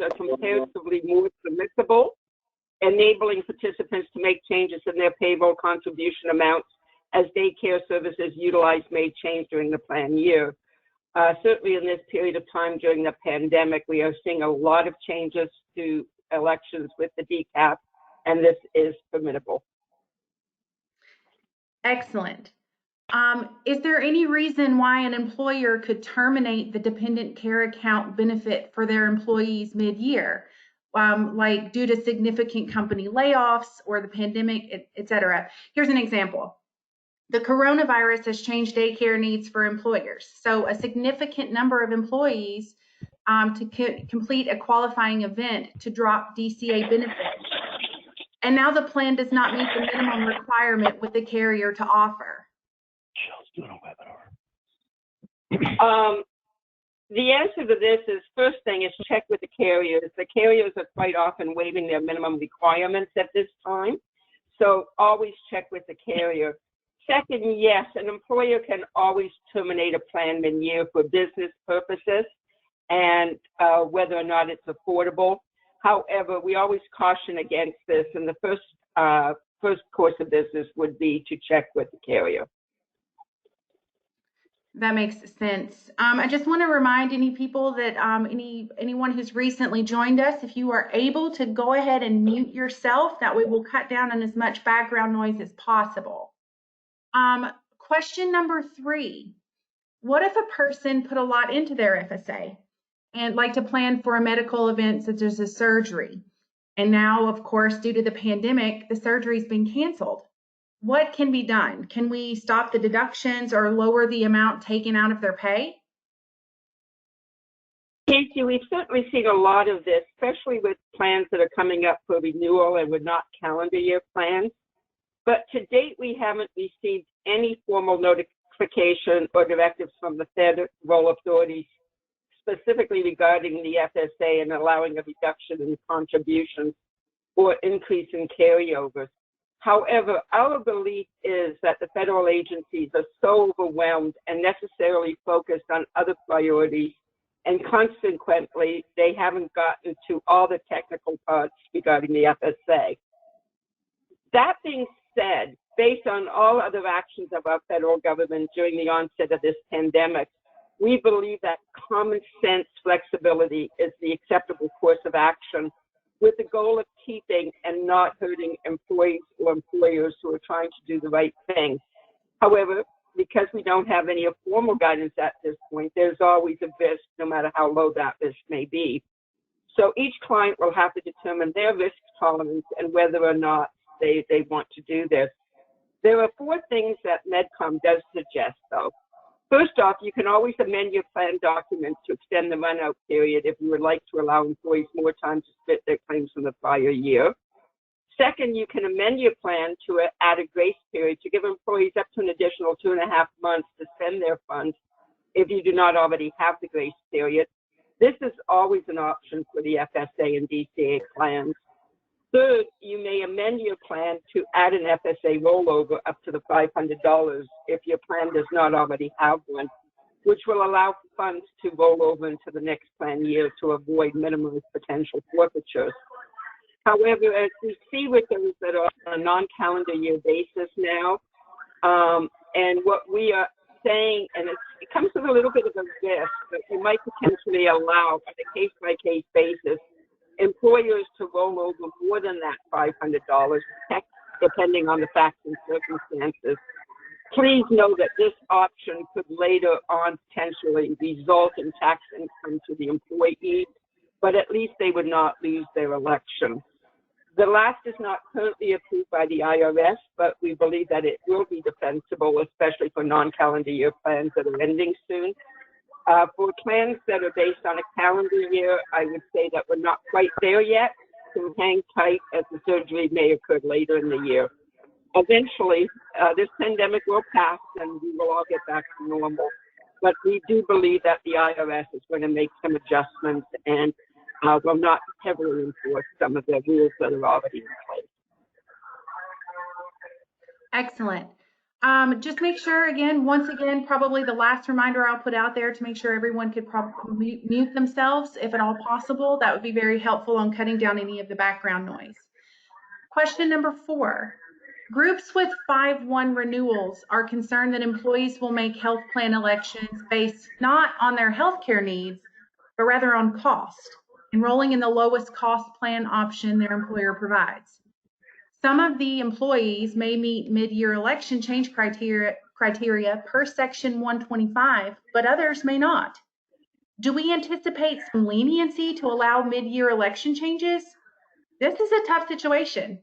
are comparatively more permissible, enabling participants to make changes in their payroll contribution amounts as daycare services utilized may change during the plan year. Certainly in this period of time during the pandemic, we are seeing a lot of changes to elections with the DCAP, and this is formidable. Excellent. Is there any reason why an employer could terminate the dependent care account benefit for their employees mid-year, like due to significant company layoffs or the pandemic, et cetera? Here's an example. The coronavirus has changed daycare needs for employers. So a significant number of employees to complete a qualifying event to drop DCA benefits. And now the plan does not meet the minimum requirement with the carrier to offer. Michelle's doing a webinar. The answer to this is, first thing is check with the carriers. The carriers are quite often waiving their minimum requirements at this time. So always check with the carrier. Second, yes, an employer can always terminate a plan mid-year for business purposes and whether or not it's affordable. However, we always caution against this, and the first course of business would be to check with the carrier. That makes sense. I just want to remind any people that anyone who's recently joined us, if you are able to go ahead and mute yourself, that way we'll cut down on as much background noise as possible. Question number 3, what if a person put a lot into their FSA and like to plan for a medical event such as a surgery? And now, of course, due to the pandemic, the surgery's been canceled. What can be done? Can we stop the deductions or lower the amount taken out of their pay? Kacy, we've certainly seen a lot of this, especially with plans that are coming up for renewal and were not calendar year plans. But to date, we haven't received any formal notification or directives from the federal authorities specifically regarding the FSA and allowing a reduction in contributions or increase in carryovers. However, our belief is that the federal agencies are so overwhelmed and necessarily focused on other priorities, and consequently, they haven't gotten to all the technical parts regarding the FSA. That being said, based on all other actions of our federal government during the onset of this pandemic, we believe that common sense flexibility is the acceptable course of action, with the goal of keeping and not hurting employees or employers who are trying to do the right thing. However, because we don't have any formal guidance at this point, there's always a risk, no matter how low that risk may be. So each client will have to determine their risk tolerance and whether or not they want to do this. There are 4 things that MedCom does suggest, though. First off, you can always amend your plan documents to extend the run-out period if you would like to allow employees more time to split their claims from the prior year. Second, you can amend your plan to add a grace period to give employees up to an additional 2.5 months to spend their funds if you do not already have the grace period. This is always an option for the FSA and DCA plans. Third, you may amend your plan to add an FSA rollover up to the $500 if your plan does not already have one, which will allow funds to roll over into the next plan year to avoid minimum potential forfeitures. However, as we see with those that are on a non-calendar year basis now, and what we are saying, and it comes with a little bit of a risk, but you might potentially allow on a case-by-case basis employers to roll over more than that $500, depending on the facts and circumstances. Please know that this option could later on potentially result in tax income to the employee, but at least they would not lose their election. The last is not currently approved by the IRS, but we believe that it will be defensible, especially for non-calendar year plans that are ending soon. For plans that are based on a calendar year, I would say that we're not quite there yet, so hang tight as the surgery may occur later in the year. Eventually, this pandemic will pass and we will all get back to normal. But we do believe that the IRS is going to make some adjustments and will not heavily enforce some of the rules that are already in place. Excellent. Just make sure, again, once again, probably the last reminder I'll put out there to make sure everyone could probably mute themselves if at all possible. That would be very helpful on cutting down any of the background noise. Question number 4. Groups with 5-1 renewals are concerned that employees will make health plan elections based not on their healthcare needs, but rather on cost, enrolling in the lowest cost plan option their employer provides. Some of the employees may meet mid-year election change criteria per Section 125, but others may not. Do we anticipate some leniency to allow mid-year election changes? This is a tough situation.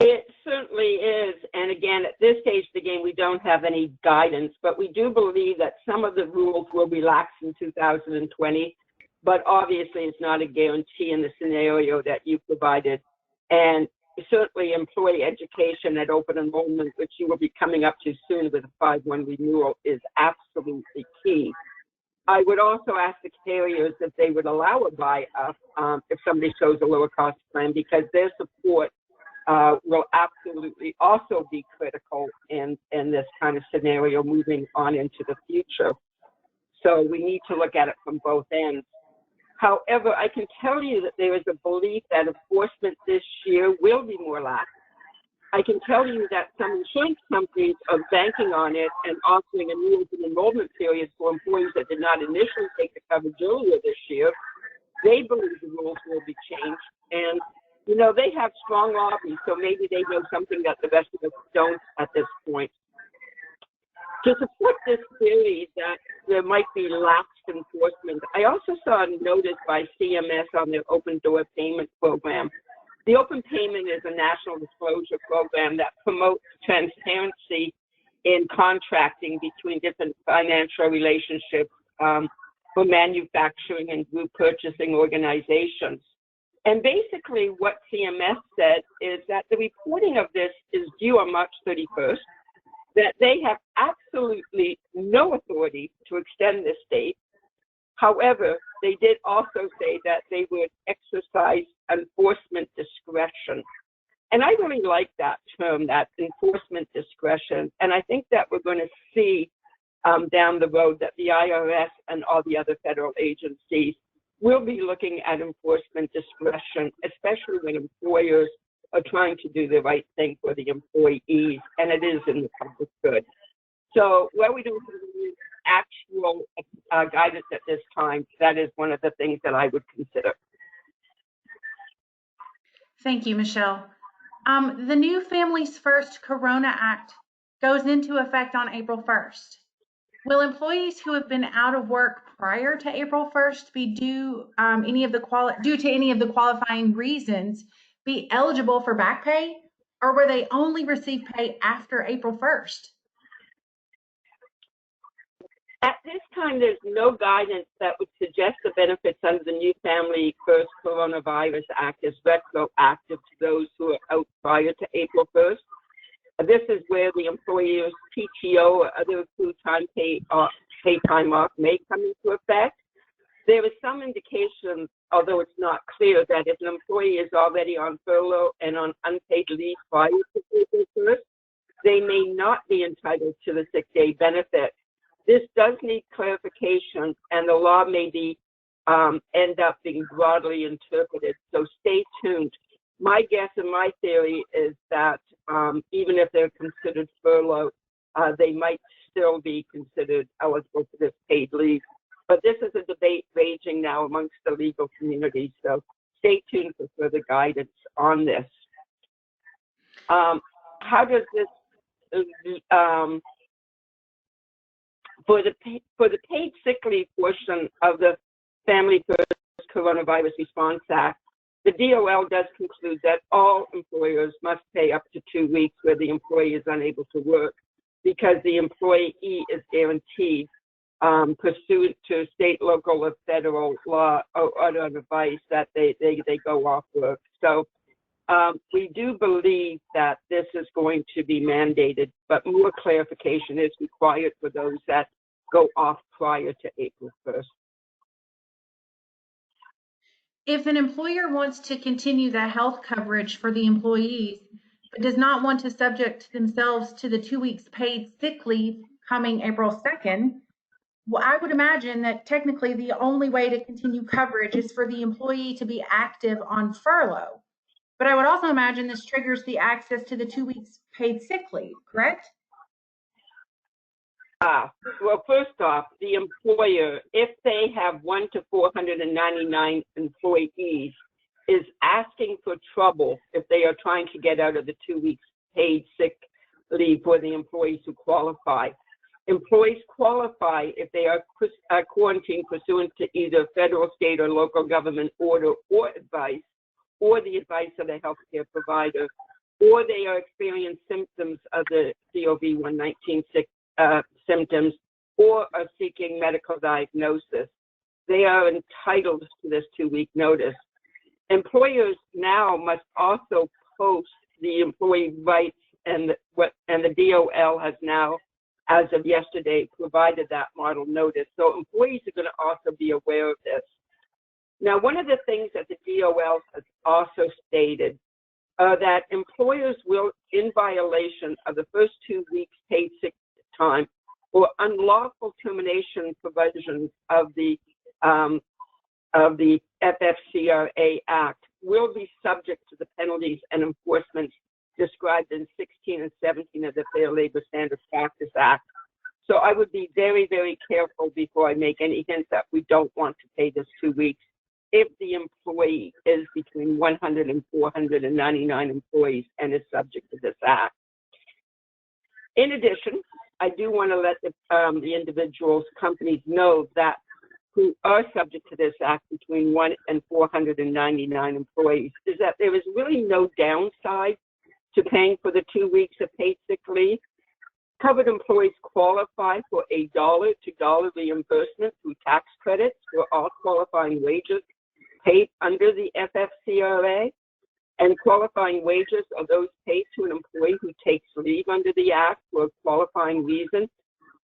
It certainly is. And again, at this stage of the game, we don't have any guidance, but we do believe that some of the rules will relax in 2020. But obviously, it's not a guarantee in the scenario that you provided. And certainly employee education at open enrollment, which you will be coming up to soon with a 5-1 renewal, is absolutely key. I would also ask the carriers if they would allow a buy-up if somebody shows a lower cost plan, because their support will absolutely also be critical in this kind of scenario moving on into the future. So we need to look at it from both ends. However, I can tell you that there is a belief that enforcement this year will be more lax. I can tell you that some insurance companies are banking on it and offering a new open enrollment period for employees that did not initially take the coverage earlier this year. They believe the rules will be changed. And, you know, they have strong lobbies, so maybe they know something that the rest of us don't at this point. To support this theory that there might be lax enforcement, I also saw a notice by CMS on their open door payment program. The open payment is a national disclosure program that promotes transparency in contracting between different financial relationships for manufacturing and group purchasing organizations. And basically what CMS said is that the reporting of this is due on March 31st, that they have absolutely no authority to extend this date. However, they did also say that they would exercise enforcement discretion. And I really like that term, that enforcement discretion. And I think that we're going to see down the road that the IRS and all the other federal agencies will be looking at enforcement discretion, especially when employers are trying to do the right thing for the employees, and it is in the public good. So while we don't have any actual guidance at this time, that is one of the things that I would consider. Thank you, Michelle. The new Families First Corona Act goes into effect on April 1st. Will employees who have been out of work prior to April 1st be due to any of the qualifying reasons be eligible for back pay, or will they only receive pay after April 1st? At this time, there's no guidance that would suggest the benefits under the new Family First Coronavirus Act is retroactive to those who are out prior to April 1st. This is where the employer's PTO or other accrued pay time off may come into effect. There is some indication, although it's not clear, that if an employee is already on furlough and on unpaid leave prior to April 1st, they may not be entitled to the sick day benefit. This does need clarification, and the law may be end up being broadly interpreted. So stay tuned. My guess and my theory is that even if they're considered furlough, they might still be considered eligible for this paid leave. But this is a debate raging now amongst the legal community, so stay tuned for further guidance on this. How does this, for the paid sick leave portion of the Family First Coronavirus Response Act, the DOL does conclude that all employers must pay up to 2 weeks where the employee is unable to work, because the employee is guaranteed pursuant to state, local, or federal law or other advice that they go off work. So we do believe that this is going to be mandated, but more clarification is required for those that go off prior to April 1st. If an employer wants to continue the health coverage for the employees, but does not want to subject themselves to the 2 weeks paid sick leave coming April 2nd, well, I would imagine that technically the only way to continue coverage is for the employee to be active on furlough. But I would also imagine this triggers the access to the 2 weeks paid sick leave, correct? Well, first off, the employer, if they have 1 to 499 employees, is asking for trouble if they are trying to get out of the 2 weeks paid sick leave for the employees who qualify. Employees qualify if they are quarantined pursuant to either federal, state, or local government order or advice, or the advice of a healthcare provider, or they are experiencing symptoms of the COVID-19 symptoms, or are seeking medical diagnosis. They are entitled to this 2-week notice. Employers now must also post the employee rights, and the DOL has now, as of yesterday, provided that model notice. So employees are going to also be aware of this. Now, one of the things that the DOL has also stated that employers will, in violation of the first 2 weeks paid sick time or unlawful termination provisions of the FFCRA Act, will be subject to the penalties and enforcements described in 16 and 17 of the Fair Labor Standards Practice Act. So I would be very, very careful before I make any hint that we don't want to pay this 2 weeks if the employee is between 100 and 499 employees and is subject to this act. In addition, I do want to let the individuals, companies know that who are subject to this act between 1 and 499 employees is that there is really no downside to paying for the 2 weeks of paid sick leave. Covered employees qualify for a dollar-to-dollar reimbursement through tax credits for all qualifying wages paid under the FFCRA, and qualifying wages are those paid to an employee who takes leave under the Act for a qualifying reason,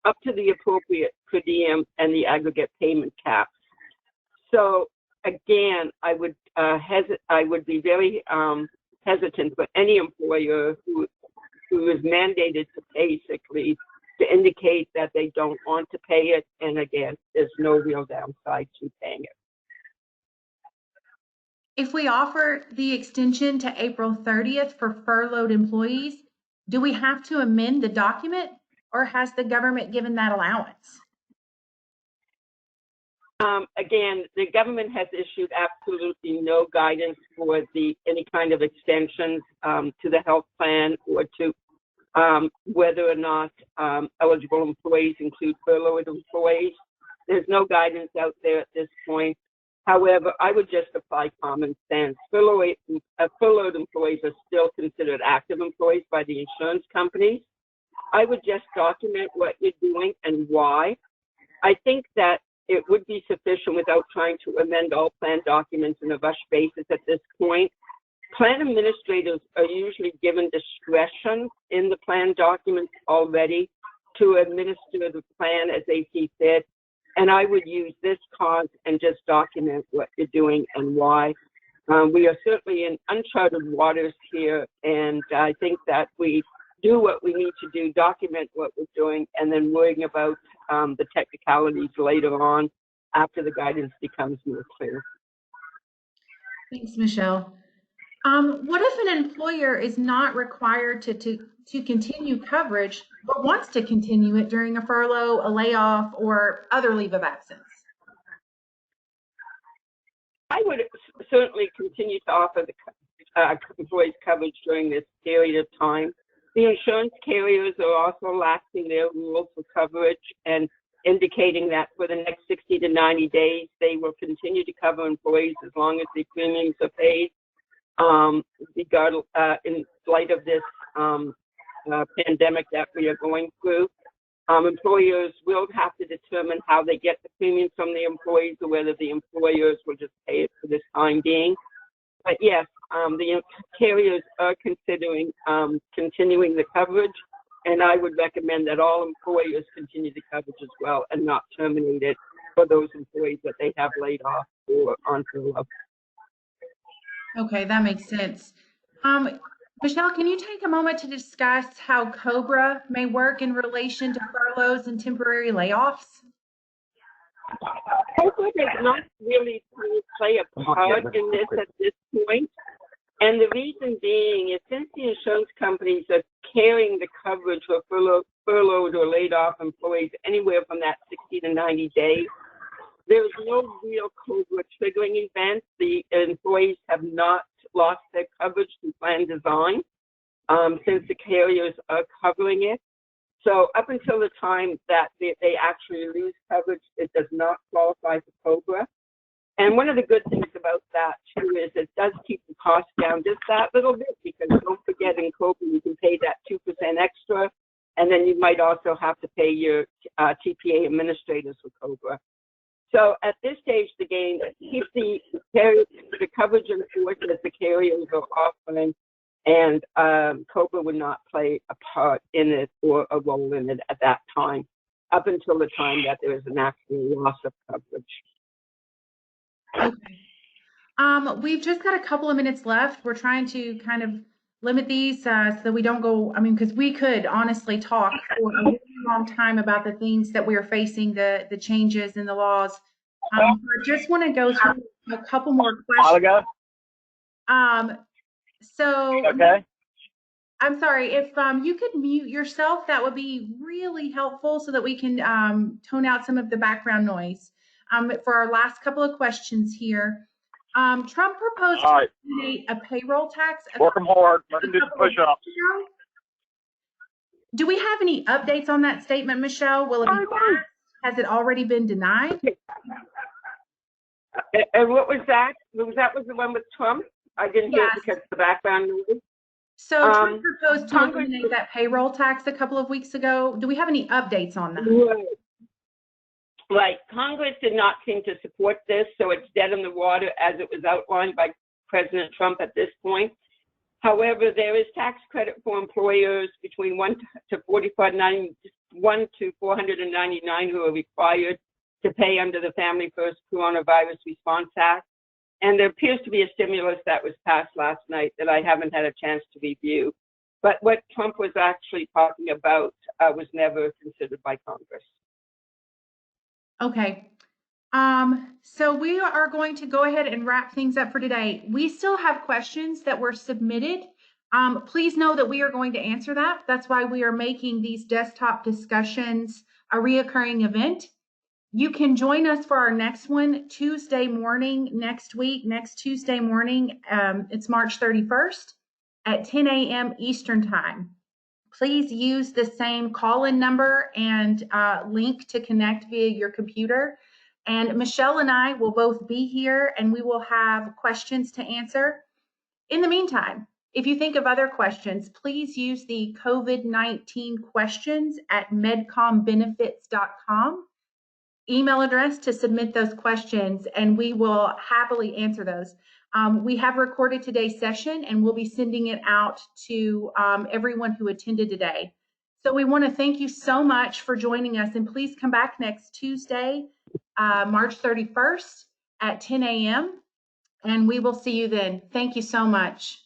up to the appropriate per diem and the aggregate payment caps. So again, I would be very hesitant for any employer who is mandated to pay sick leave to indicate that they don't want to pay it. And again, there's no real downside to paying it. If we offer the extension to April 30th for furloughed employees, do we have to amend the document, or has the government given that allowance? Again, the government has issued absolutely no guidance for any kind of extensions to the health plan or to whether or not eligible employees include furloughed employees. There's no guidance out there at this point. However, I would just apply common sense. Furloughed employees are still considered active employees by the insurance companies. I would just document what you're doing and why. I think that it would be sufficient without trying to amend all plan documents on a rush basis at this point. Plan administrators are usually given discretion in the plan documents already to administer the plan as they see fit. And I would use this cause and just document what you're doing and why. We are certainly in uncharted waters here, and I think that we do what we need to do, document what we're doing, and then worrying about the technicalities later on after the guidance becomes more clear. Thanks, Michelle. What if an employer is not required to continue coverage, but wants to continue it during a furlough, a layoff, or other leave of absence? I would certainly continue to offer the employees coverage during this period of time. The insurance carriers are also relaxing their rules for coverage and indicating that for the next 60 to 90 days, they will continue to cover employees as long as the premiums are paid. In light of this pandemic that we are going through, employers will have to determine how they get the premiums from the employees, or whether the employers will just pay it for this time being. But yes, the carriers are considering continuing the coverage, and I would recommend that all employers continue the coverage as well and not terminate it for those employees that they have laid off or on furlough. Okay, that makes sense. Michelle, can you take a moment to discuss how COBRA may work in relation to furloughs and temporary layoffs? COBRA does not really play a part in this at this point. And the reason being is since the insurance companies are carrying the coverage for furloughed or laid off employees anywhere from that 60 to 90 days, there's no real COBRA triggering event. The employees have not lost their coverage through plan design since the carriers are covering it. So up until the time that they actually lose coverage, it does not qualify for COBRA. And one of the good things about that, too, is it does keep the cost down just that little bit, because don't forget in COBRA, you can pay that 2% extra, and then you might also have to pay your TPA administrators for COBRA. So at this stage, the game, keep the coverage in force that the carriers are offering, and COBRA would not play a part in it or a role in it at that time, up until the time that there is an actual loss of coverage. Okay. We've just got a couple of minutes left. We're trying to kind of limit these so we don't go, because we could honestly talk for a really long time about the things that we are facing, the changes in the laws. I just want to go through a couple more questions. Okay. I'm sorry, if you could mute yourself, that would be really helpful so that we can tone out some of the background noise. For our last couple of questions here, Trump proposed to eliminate a payroll tax. Working hard, working to push up. Do we have any updates on that statement, Michelle? Will it be passed? Has it already been denied? And what was that? Was the one with Trump? I didn't hear it because of the background noise. So Trump proposed to eliminate that payroll tax a couple of weeks ago. Do we have any updates on that? Right. Congress did not seem to support this, so it's dead in the water as it was outlined by President Trump at this point. However, there is tax credit for employers between 1 to 499 who are required to pay under the Family First Coronavirus Response Act. And there appears to be a stimulus that was passed last night that I haven't had a chance to review. But what Trump was actually talking about was never considered by Congress. Okay. So we are going to go ahead and wrap things up for today. We still have questions that were submitted. Please know that we are going to answer that. That's why we are making these desktop discussions a reoccurring event. You can join us for our next one Tuesday morning next week, next Tuesday morning. It's March 31st at 10 a.m. Eastern Time. Please use the same call-in number and link to connect via your computer. And Michelle and I will both be here, and we will have questions to answer. In the meantime, if you think of other questions, please use the COVID-19 questions at medcombenefits.com email address to submit those questions, and we will happily answer those. We have recorded today's session, and we'll be sending it out to everyone who attended today. So we want to thank you so much for joining us, and please come back next Tuesday, March 31st at 10 a.m., and we will see you then. Thank you so much.